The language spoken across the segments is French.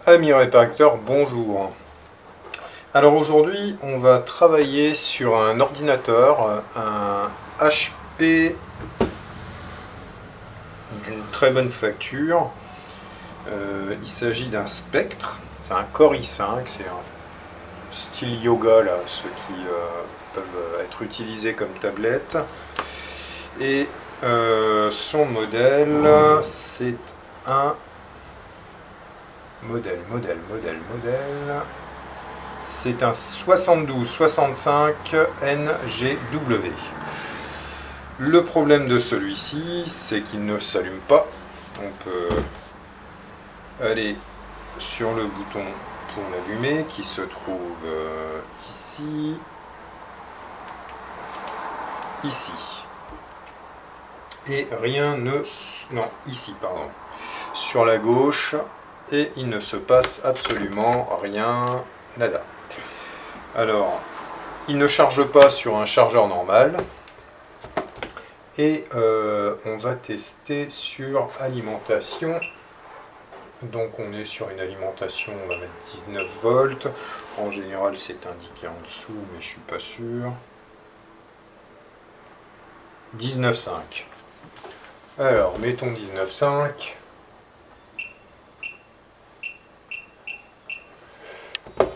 Amis réparateurs, bonjour. Alors aujourd'hui, on va travailler sur un ordinateur, un HP d'une très bonne facture. Il s'agit d'un Spectre, c'est un Core i5, c'est un style yoga là, ceux qui peuvent être utilisés comme tablette. Et son modèle, c'est un modèle. C'est un 7265 NGW. Le problème de celui-ci, c'est qu'il ne s'allume pas. On peut aller sur le bouton pour l'allumer qui se trouve ici. Et rien ne... Non, ici, pardon. Sur la gauche, et il ne se passe absolument rien, nada. Alors, il ne charge pas sur un chargeur normal. Et on va tester sur alimentation. Donc on est sur une alimentation, on va mettre 19 volts. En général c'est indiqué en dessous, mais je suis pas sûr. 19,5. Alors mettons 19,5.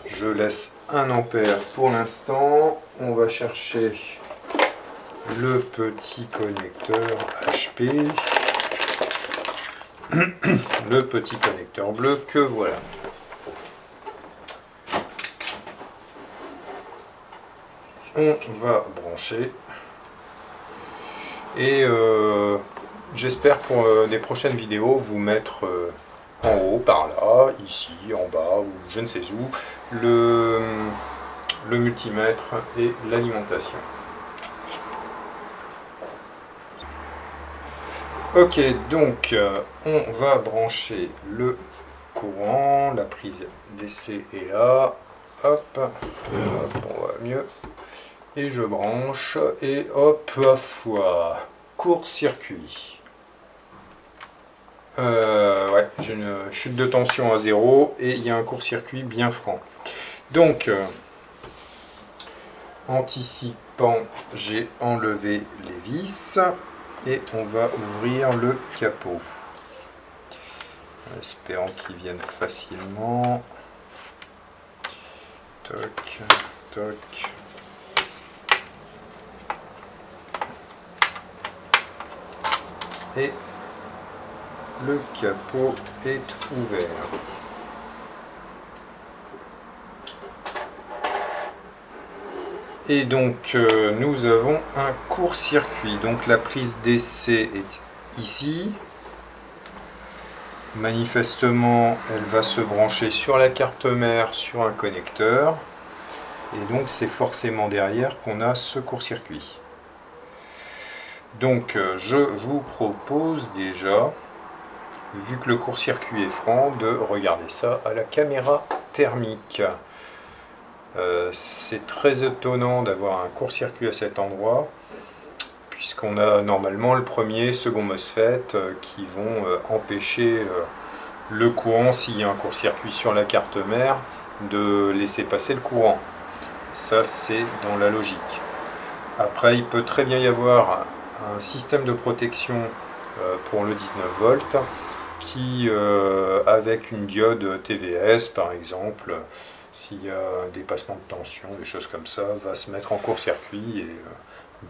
Je laisse 1 ampère pour l'instant. On va chercher le petit connecteur HP. Le petit connecteur bleu que voilà. On va brancher. Et j'espère pour des prochaines vidéos vous mettre en haut, par là, ici, en bas, ou je ne sais où, le multimètre et l'alimentation. Ok, donc on va brancher le courant, la prise DC est là, hop, on va mieux, et je branche, et hop, court-circuit. Ouais, j'ai une chute de tension à 0, et il y a un court-circuit bien franc. Donc, anticipant, j'ai enlevé les vis. Et on va ouvrir le capot. En espérant qu'il vienne facilement. Toc, toc. Et le capot est ouvert. Et donc nous avons un court-circuit. Donc la prise DC est ici. Manifestement, elle va se brancher sur la carte mère, sur un connecteur. Et donc c'est forcément derrière qu'on a ce court-circuit. Donc je vous propose déjà, vu que le court-circuit est franc, de regarder ça à la caméra thermique. C'est très étonnant d'avoir un court-circuit à cet endroit, puisqu'on a normalement le premier, second MOSFET qui vont empêcher le courant, s'il y a un court-circuit sur la carte mère, de laisser passer le courant. Ça, c'est dans la logique. Après, il peut très bien y avoir un système de protection pour le 19 volts qui, avec une diode TVS par exemple, s'il y a un dépassement de tension, des choses comme ça, va se mettre en court-circuit et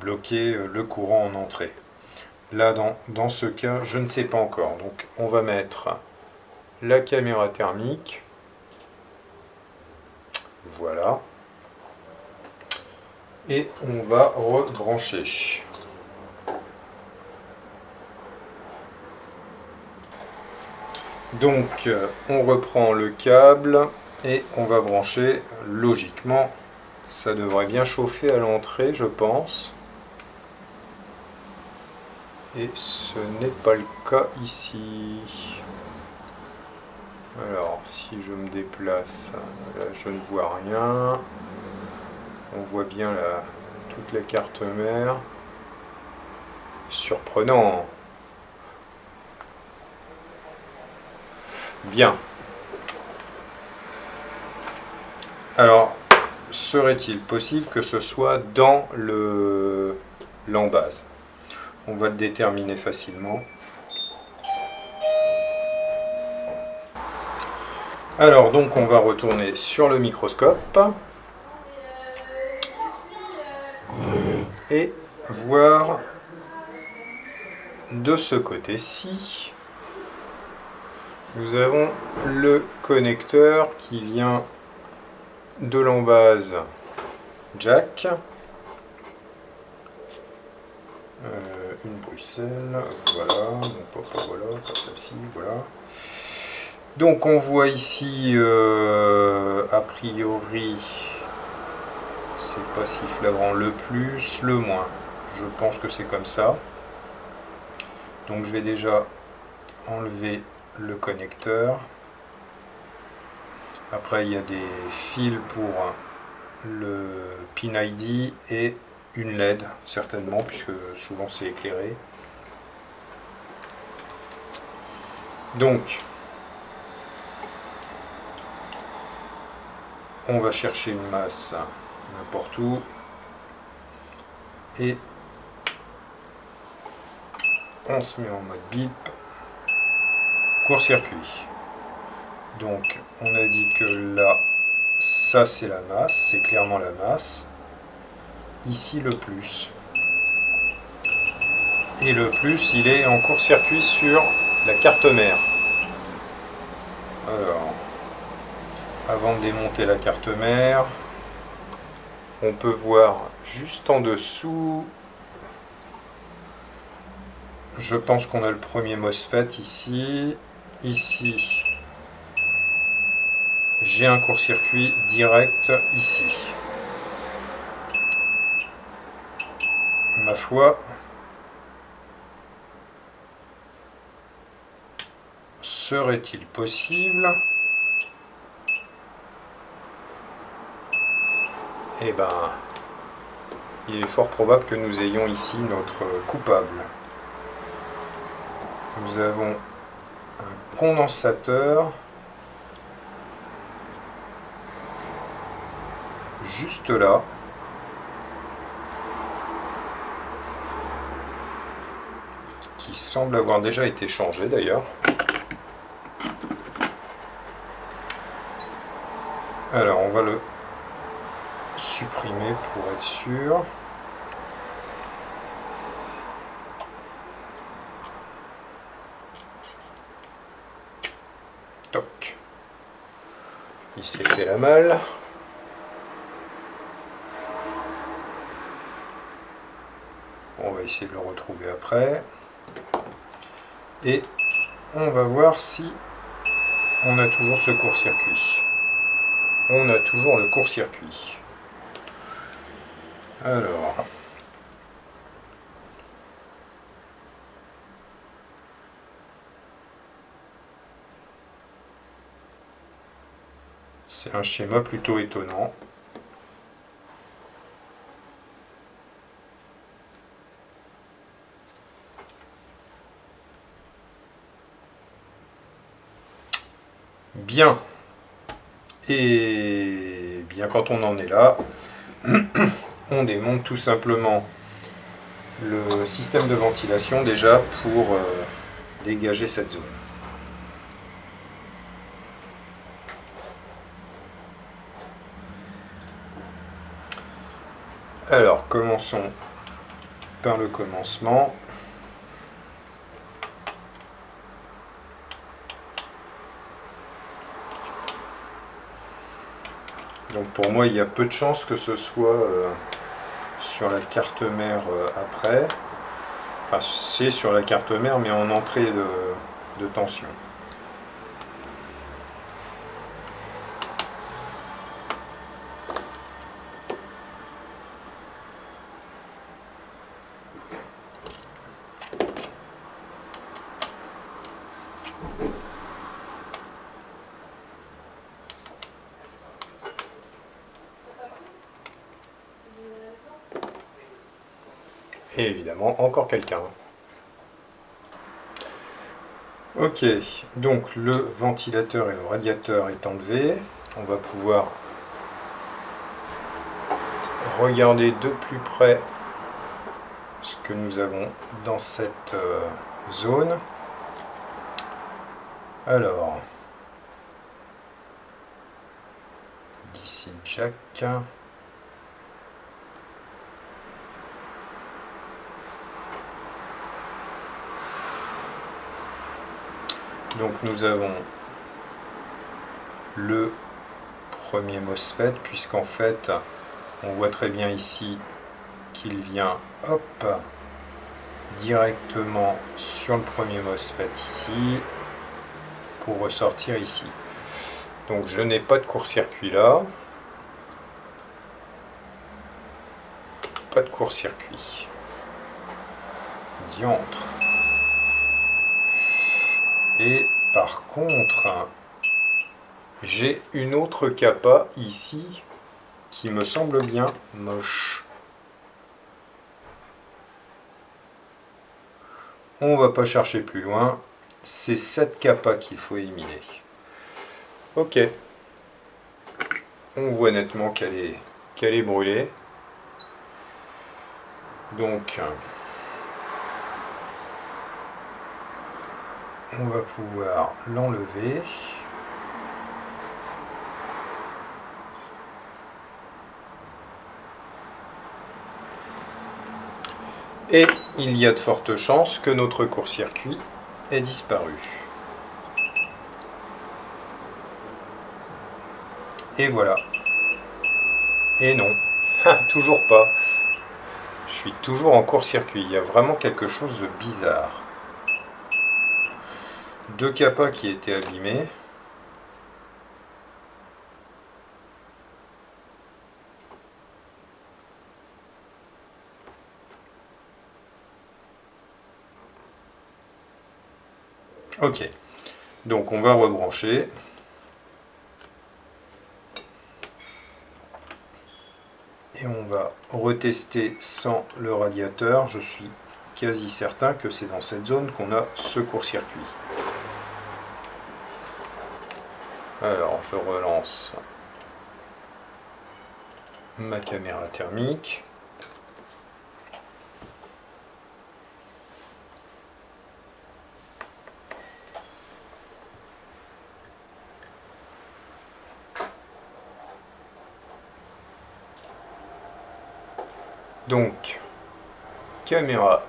bloquer le courant en entrée. Là, dans ce cas, je ne sais pas encore. Donc, on va mettre la caméra thermique. Voilà. Et on va rebrancher. Donc, on reprend le câble. Et on va brancher, logiquement, ça devrait bien chauffer à l'entrée, je pense. Et ce n'est pas le cas ici. Alors, si je me déplace, là je ne vois rien. On voit bien toute la carte mère. Surprenant. Bien. Alors, serait-il possible que ce soit dans l'embase? On va le déterminer facilement. Alors, donc, on va retourner sur le microscope et voir de ce côté-ci. Nous avons le connecteur qui vient de l'embase jack. Une Bruxelles, voilà, donc voilà, pas celle-ci, voilà. Donc on voit ici, a priori, c'est pas si flagrant, le plus, le moins. Je pense que c'est comme ça. Donc je vais déjà enlever le connecteur. Après il y a des fils pour le pin ID et une LED certainement, puisque souvent c'est éclairé. Donc on va chercher une masse n'importe où et on se met en mode bip, court-circuit. Donc on a dit que là, ça c'est la masse, c'est clairement la masse. Ici le plus. Et le plus, il est en court-circuit sur la carte mère. Alors, avant de démonter la carte mère, on peut voir juste en dessous. Je pense qu'on a le premier MOSFET ici. Ici, j'ai un court-circuit direct ici. Ma foi, serait-il possible? Eh ben, il est fort probable que nous ayons ici notre coupable. Nous avons un condensateur juste là. Qui semble avoir déjà été changé d'ailleurs. Alors on va le supprimer pour être sûr. Toc. Il s'est fait la malle. On va essayer de le retrouver après. Et on va voir si on a toujours ce court-circuit. On a toujours le court-circuit. Alors, c'est un schéma plutôt étonnant. Bien. Et bien quand on en est là, on démonte tout simplement le système de ventilation déjà pour dégager cette zone. Alors commençons par le commencement. Donc pour moi il y a peu de chances que ce soit sur la carte mère après. Enfin c'est sur la carte mère mais en entrée de tension. Et évidemment, encore quelqu'un. Ok, donc le ventilateur et le radiateur est enlevé. On va pouvoir regarder de plus près ce que nous avons dans cette zone. Alors, d'ici Jack. Donc nous avons le premier MOSFET, puisqu'en fait on voit très bien ici qu'il vient hop directement sur le premier MOSFET ici pour ressortir ici. Donc je n'ai pas de court-circuit là, pas de court-circuit. Diantre. Et par contre, j'ai une autre capa ici qui me semble bien moche. On va pas chercher plus loin, c'est cette capa qu'il faut éliminer. Ok, on voit nettement qu'elle est brûlée. Donc, on va pouvoir l'enlever. Et il y a de fortes chances que notre court-circuit ait disparu. Et voilà. Et non, toujours pas. Je suis toujours en court-circuit. Il y a vraiment quelque chose de bizarre. Deux capas qui étaient abîmés. Ok, donc on va rebrancher. Et on va retester sans le radiateur. Je suis quasi certain que c'est dans cette zone qu'on a ce court-circuit. Alors je relance ma caméra thermique. Donc, caméra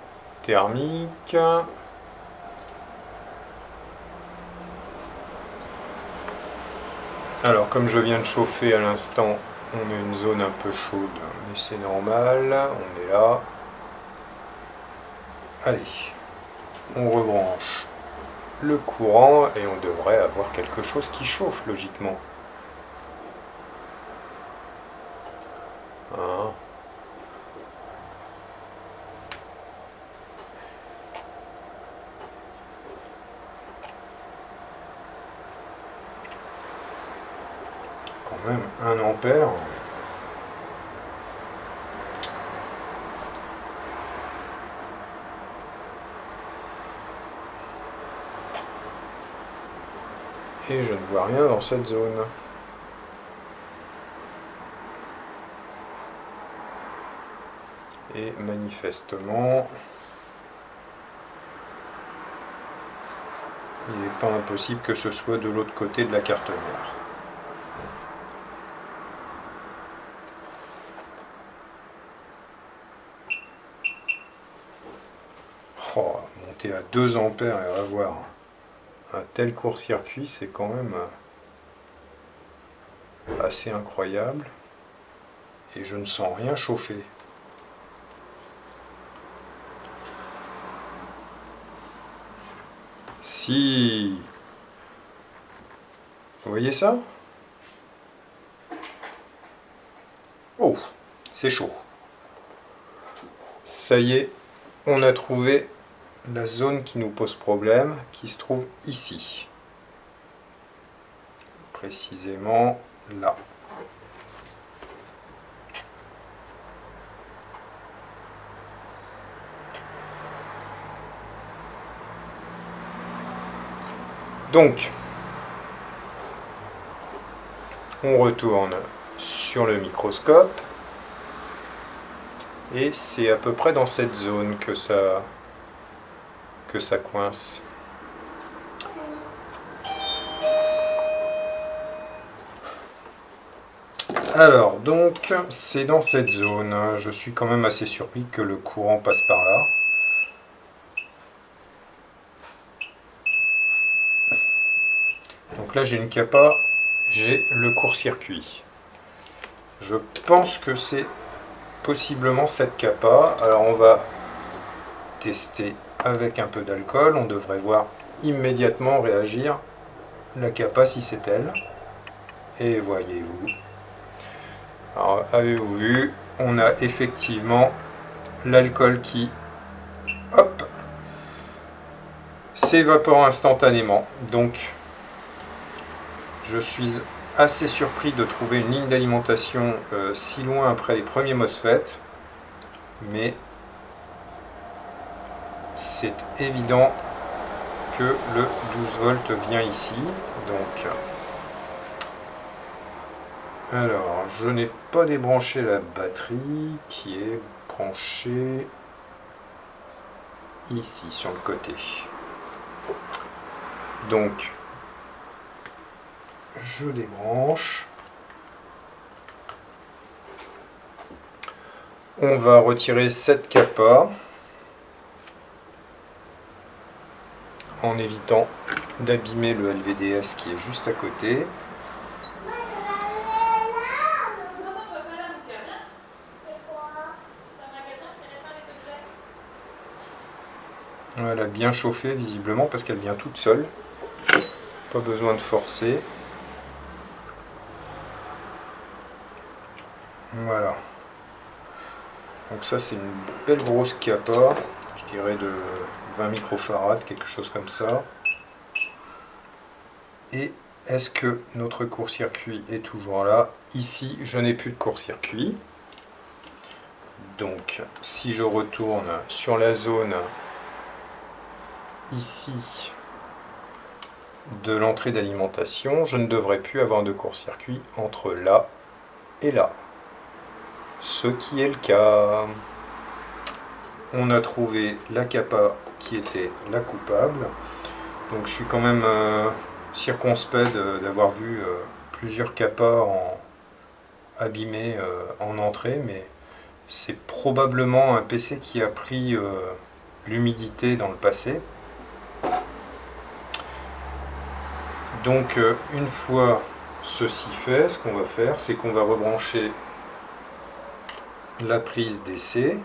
thermique. Alors, comme je viens de chauffer à l'instant, on a une zone un peu chaude, mais c'est normal, on est là. Allez, on rebranche le courant et on devrait avoir quelque chose qui chauffe logiquement. Hein. Quand même 1 ampère. Et je ne vois rien dans cette zone. Et manifestement, il n'est pas impossible que ce soit de l'autre côté de la carte mère. Oh, monter à 2 ampères et avoir un tel court-circuit, c'est quand même assez incroyable. Et je ne sens rien chauffer. Si vous voyez ça? Oh, c'est chaud. Ça y est, on a trouvé la zone qui nous pose problème, qui se trouve ici. Précisément là. Donc, on retourne sur le microscope. Et c'est à peu près dans cette zone que ça coince. Alors, donc, c'est dans cette zone. Je suis quand même assez surpris que le courant passe par là. Donc là, j'ai une capa, j'ai le court-circuit. Je pense que c'est possiblement cette capa. Alors, on va tester avec un peu d'alcool. On devrait voir immédiatement réagir la capa si c'est elle. Et voyez-vous. Alors, avez-vous vu, on a effectivement l'alcool qui, hop, s'évapore instantanément. Donc, je suis assez surpris de trouver une ligne d'alimentation si loin après les premiers MOSFET. Mais c'est évident que le 12 volts vient ici. Donc, alors, je n'ai pas débranché la batterie qui est branchée ici sur le côté. Donc, je débranche. On va retirer cette capa en évitant d'abîmer le LVDS qui est juste à côté. Elle a bien chauffé visiblement parce qu'elle vient toute seule. Pas besoin de forcer. Voilà. Donc ça c'est une belle grosse capa, je dirais de 20 microfarad, quelque chose comme ça. Et est-ce que notre court-circuit est toujours là? Ici je n'ai plus de court-circuit. Donc si je retourne sur la zone ici de l'entrée d'alimentation, je ne devrais plus avoir de court-circuit entre là et là. Ce qui est le cas. On a trouvé la capa qui était la coupable. Donc je suis quand même circonspect d'avoir vu plusieurs capas abîmés en entrée, mais c'est probablement un PC qui a pris l'humidité dans le passé. Donc une fois ceci fait, ce qu'on va faire, c'est qu'on va rebrancher la prise DC.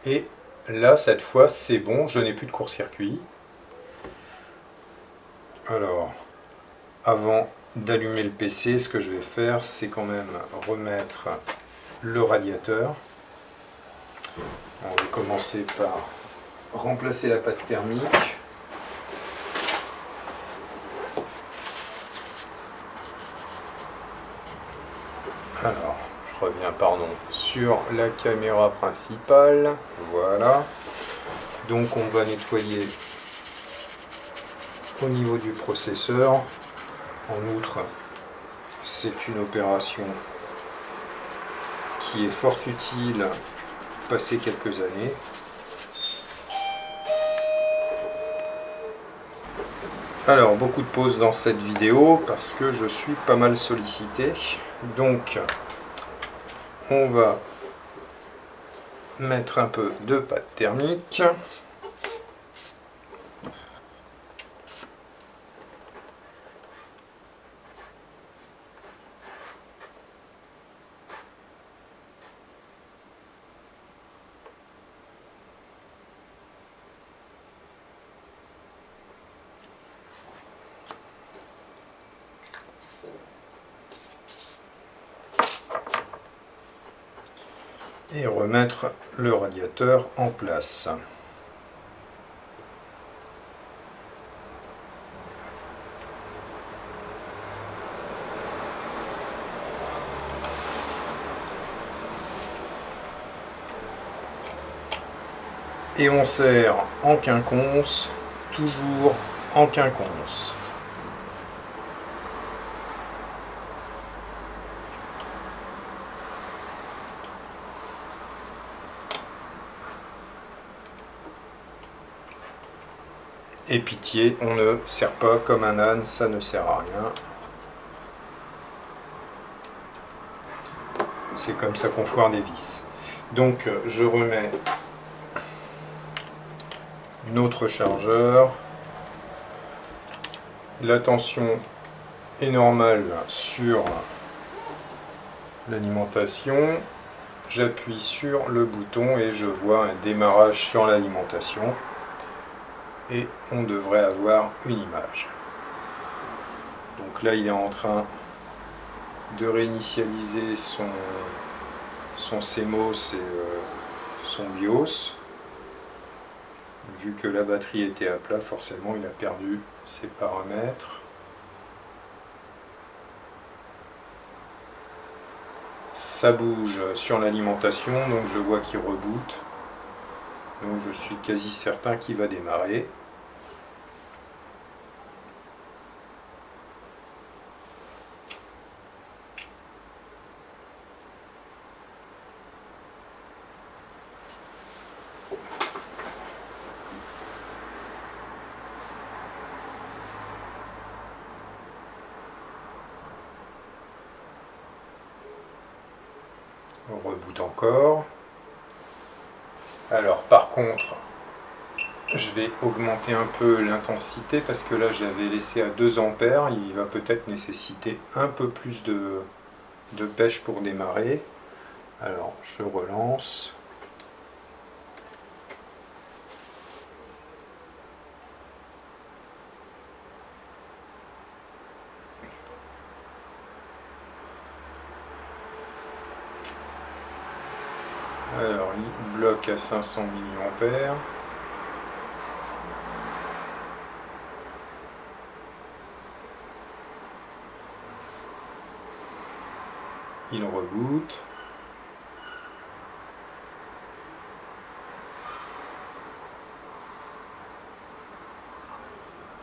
Et là, cette fois, c'est bon, je n'ai plus de court-circuit. Alors, avant d'allumer le PC, ce que je vais faire, c'est quand même remettre le radiateur. On va commencer par remplacer la pâte thermique. Alors, je reviens, pardon, sur la caméra principale. Voilà. Donc, on va nettoyer au niveau du processeur. En outre, c'est une opération qui est fort utile passé quelques années. Alors, beaucoup de pauses dans cette vidéo parce que je suis pas mal sollicité. Donc, on va mettre un peu de pâte thermique. Et remettre le radiateur en place. Et on serre en quinconce, toujours en quinconce. Et pitié, on ne sert pas comme un âne, ça ne sert à rien. C'est comme ça qu'on foire des vis. Donc je remets notre chargeur. La tension est normale sur l'alimentation. J'appuie sur le bouton et je vois un démarrage sur l'alimentation. Et on devrait avoir une image. Donc là, il est en train de réinitialiser son CMOS et son BIOS. Vu que la batterie était à plat, forcément, il a perdu ses paramètres. Ça bouge sur l'alimentation, donc je vois qu'il reboot. Donc je suis quasi certain qu'il va démarrer. On reboot encore. Alors par contre, je vais augmenter un peu l'intensité parce que là j'avais laissé à 2 ampères. Il va peut-être nécessiter un peu plus de pêche pour démarrer. Alors je relance. Alors il bloque à 500 mA. Il reboot.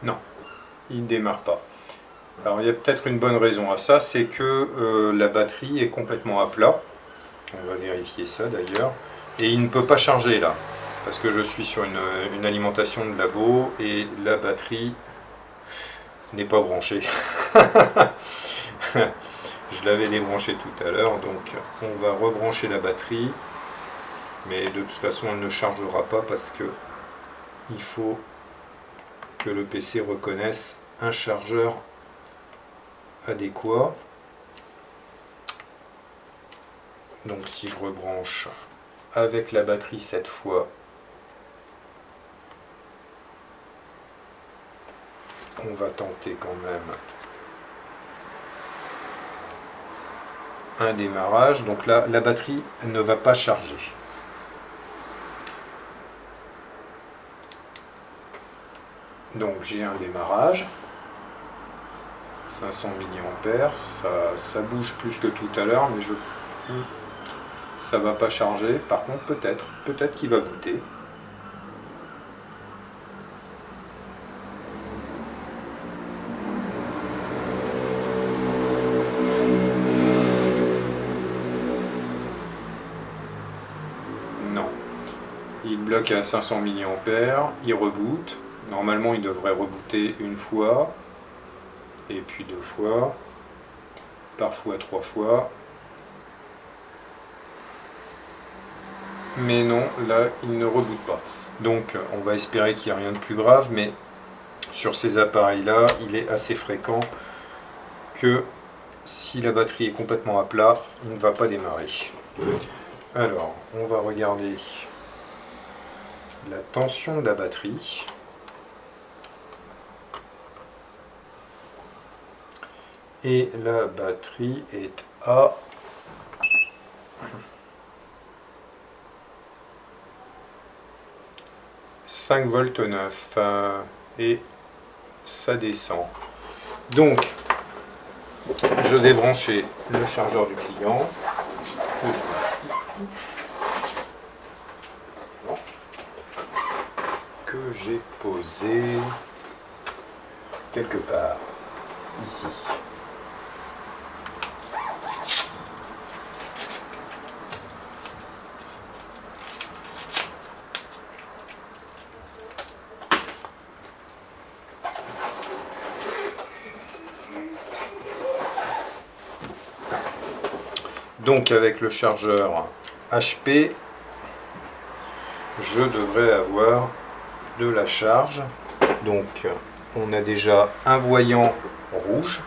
Non, il ne démarre pas. Alors il y a peut-être une bonne raison à ça, c'est que la batterie est complètement à plat. On va vérifier ça d'ailleurs. Et il ne peut pas charger là, parce que je suis sur une alimentation de labo et la batterie n'est pas branchée. Je l'avais débranché tout à l'heure, donc on va rebrancher la batterie. Mais de toute façon, elle ne chargera pas parce que il faut que le PC reconnaisse un chargeur adéquat. Donc si je rebranche avec la batterie cette fois, on va tenter quand même un démarrage. Donc là, la batterie ne va pas charger. Donc j'ai un démarrage, 500 mA, ça bouge plus que tout à l'heure, mais ça va pas charger. Par contre, peut-être qu'il va booter. Non, il bloque à 500 mA, il reboot. Normalement, il devrait rebooter une fois, et puis 2 fois, parfois 3 fois. Mais non, là, il ne reboot pas. Donc, on va espérer qu'il n'y a rien de plus grave, mais sur ces appareils-là, il est assez fréquent que si la batterie est complètement à plat, il ne va pas démarrer. Alors, on va regarder la tension de la batterie. Et la batterie est à 5 volts 9 et ça descend. Donc, je vais brancher le chargeur du client ici, que j'ai posé quelque part ici. Donc avec le chargeur HP, je devrais avoir de la charge. Donc on a déjà un voyant rouge,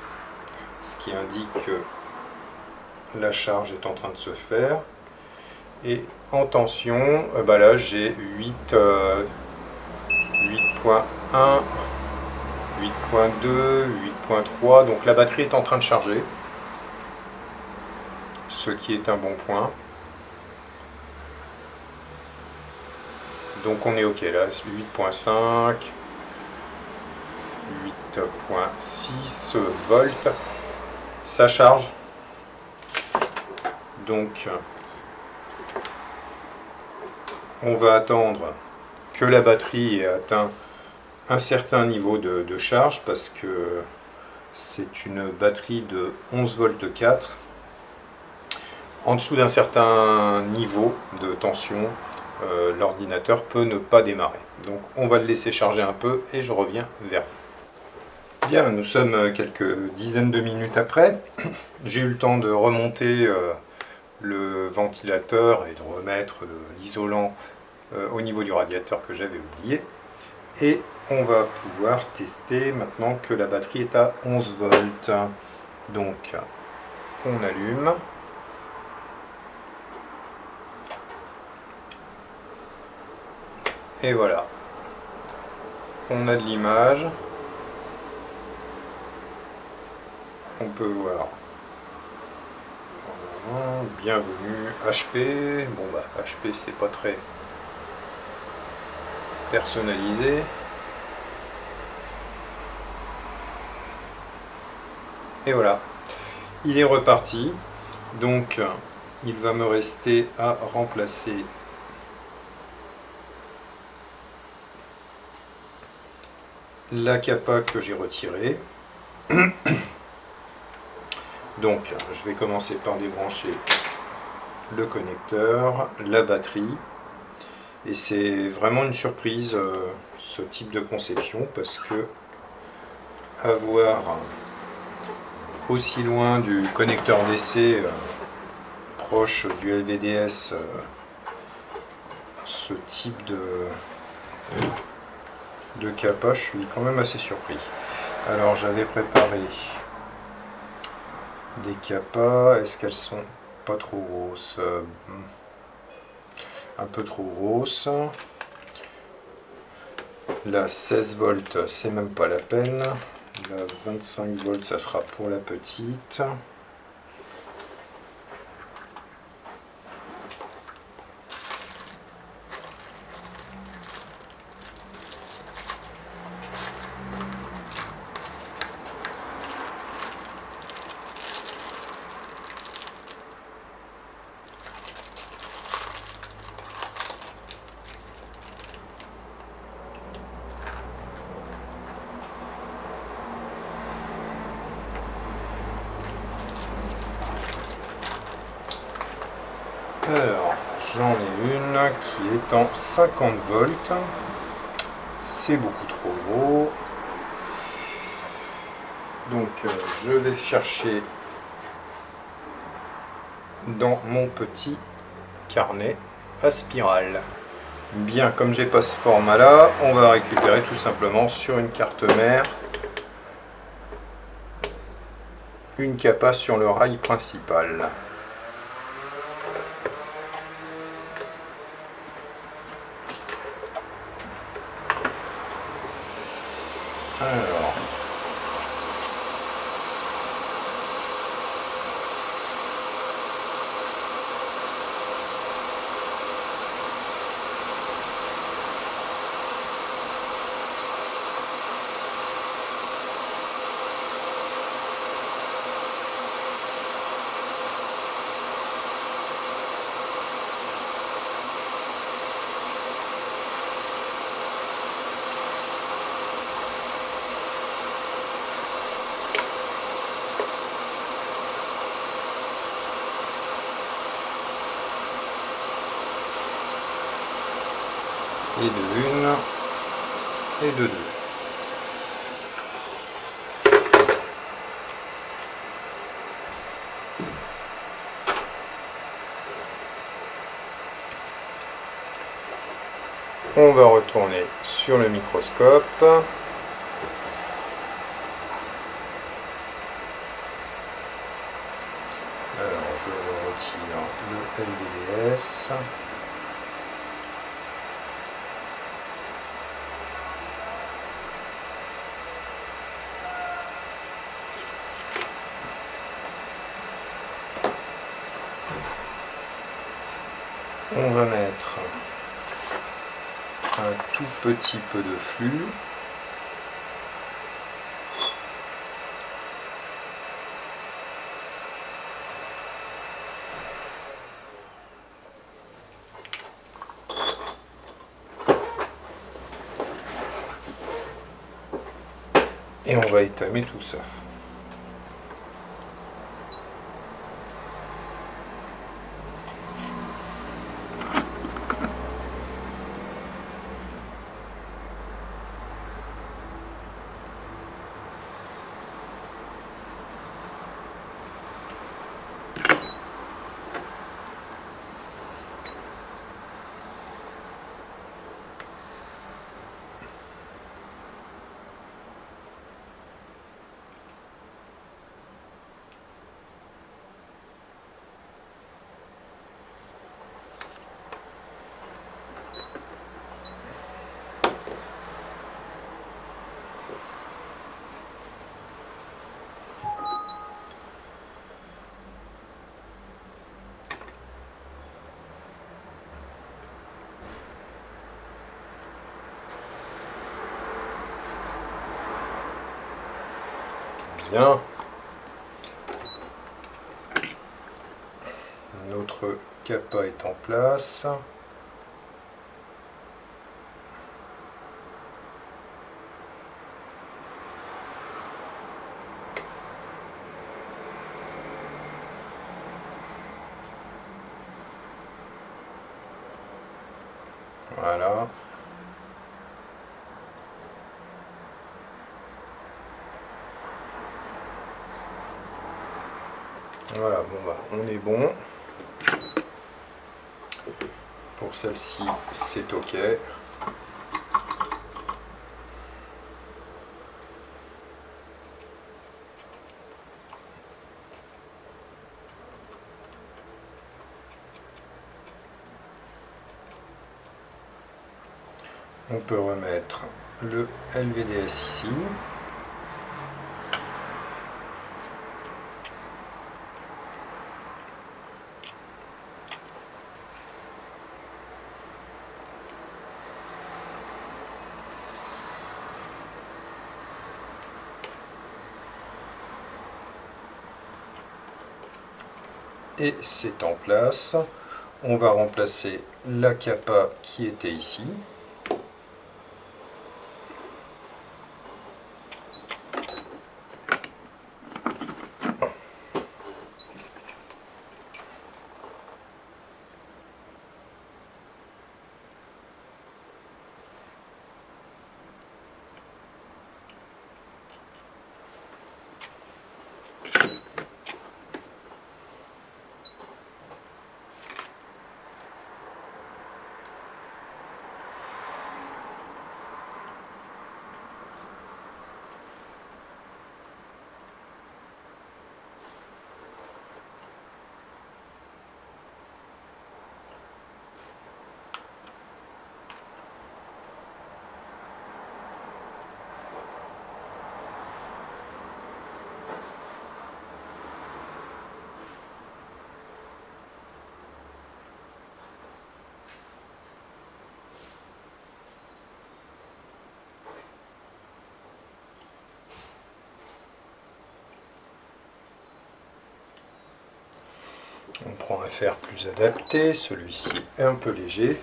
ce qui indique que la charge est en train de se faire. Et en tension, là j'ai 8.1, 8.2, 8.3, donc la batterie est en train de charger, ce qui est un bon point. Donc on est ok là, 8.5, 8.6 volts, ça charge. Donc on va attendre que la batterie ait atteint un certain niveau de charge, parce que c'est une batterie de 11 volts 4. En dessous d'un certain niveau de tension, l'ordinateur peut ne pas démarrer. Donc on va le laisser charger un peu et je reviens vers vous. Bien, nous sommes quelques dizaines de minutes après. J'ai eu le temps de remonter le ventilateur et de remettre l'isolant au niveau du radiateur que j'avais oublié. Et on va pouvoir tester maintenant que la batterie est à 11 volts. Donc on allume. Et voilà. On a de l'image. On peut voir. Bienvenue HP. Bon bah HP c'est pas très personnalisé. Et voilà, il est reparti. Donc il va me rester à remplacer la capa que j'ai retirée. Donc je vais commencer par débrancher le connecteur, la batterie. Et c'est vraiment une surprise ce type de conception, parce que avoir aussi loin du connecteur DC proche du LVDS ce type de capa, je suis quand même assez surpris. Alors j'avais préparé des capas, est-ce qu'elles sont pas trop grosses? Un peu trop grosses. La 16 volts, c'est même pas la peine. La 25 volts, ça sera pour la petite. Alors, j'en ai une qui est en 50 volts. C'est beaucoup trop gros. Donc, je vais chercher dans mon petit carnet à spirale. Bien, comme j'ai pas ce format là, on va récupérer tout simplement sur une carte mère une capa sur le rail principal. Alors, et de une et de deux. On va retourner sur le microscope. Alors je retire le LVDS. On va mettre un tout petit peu de flux. Et on va étamer tout ça. Bien. Notre capa est en place. Voilà. Voilà, bon bah on est bon. Pour celle-ci, c'est OK. On peut remettre le LVDS ici. Et c'est en place. On va remplacer la capa qui était ici. On prend un fer plus adapté, celui-ci est un peu léger.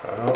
Voilà.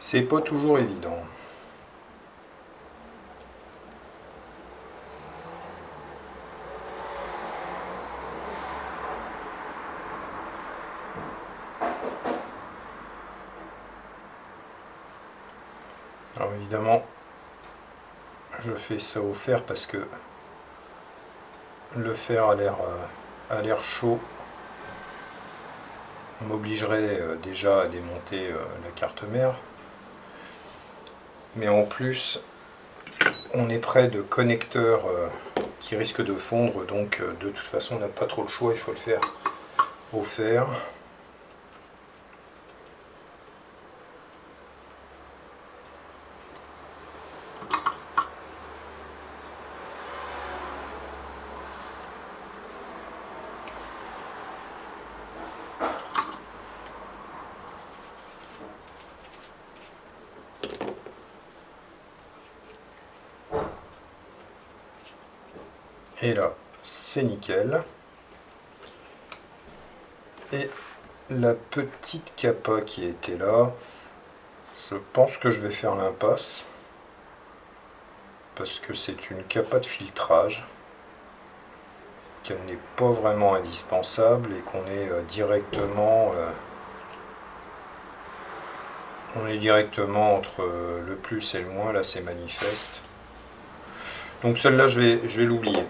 C'est pas toujours évident. Alors évidemment, je fais ça au fer parce que le fer a l'air chaud. On m'obligerait déjà à démonter la carte mère. Mais en plus, on est près de connecteurs qui risquent de fondre, donc de toute façon on n'a pas trop le choix, il faut le faire au fer. Et là, c'est nickel. Et la petite capa qui était là, je pense que je vais faire l'impasse. Parce que c'est une capa de filtrage. Qu'elle n'est pas vraiment indispensable et qu'on est directement... on est directement entre le plus et le moins, là c'est manifeste. Donc celle-là je vais l'oublier.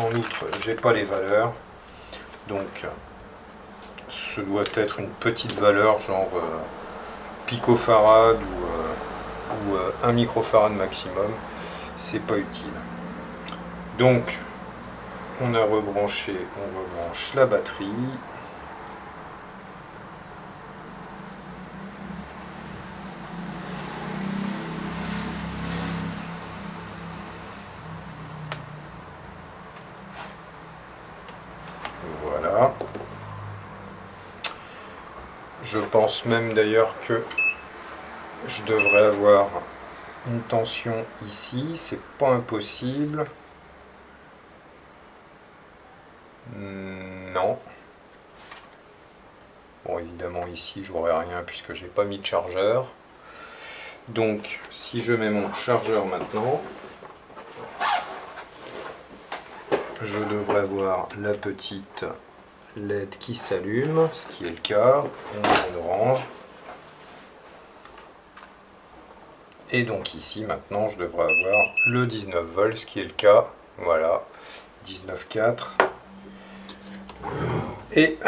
En outre, j'ai pas les valeurs, donc ce doit être une petite valeur genre picofarad ou 1 microfarad maximum, c'est pas utile. Donc on rebranche la batterie. Voilà. Je pense même d'ailleurs que je devrais avoir une tension ici, c'est pas impossible. Non. Bon, évidemment ici j'aurai rien puisque j'ai pas mis de chargeur. Donc si je mets mon chargeur maintenant, je devrais voir la petite LED qui s'allume, ce qui est le cas. On a en orange. Et donc ici maintenant je devrais avoir le 19 volts, ce qui est le cas. Voilà, 19,4. Et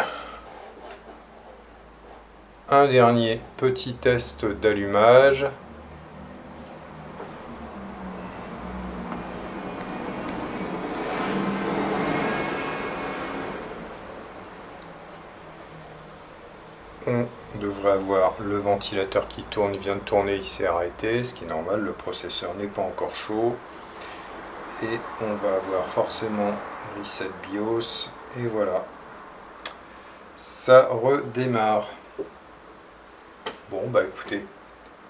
un dernier petit test d'allumage. On devrait avoir le ventilateur qui tourne, il vient de tourner, il s'est arrêté, ce qui est normal, le processeur n'est pas encore chaud. Et on va avoir forcément reset BIOS, et voilà. Ça redémarre. Bon bah écoutez,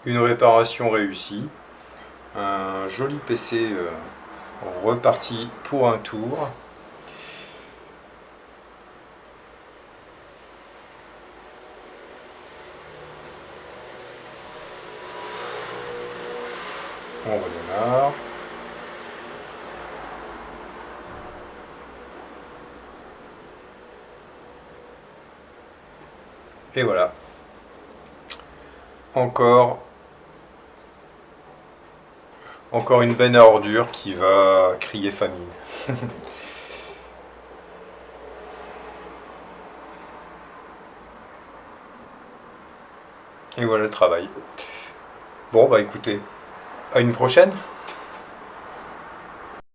une réparation réussie. Un joli PC reparti pour un tour. On redémarre. Et voilà. Encore une benne à ordures qui va crier famine. Et voilà le travail. Bon bah écoutez, à une prochaine.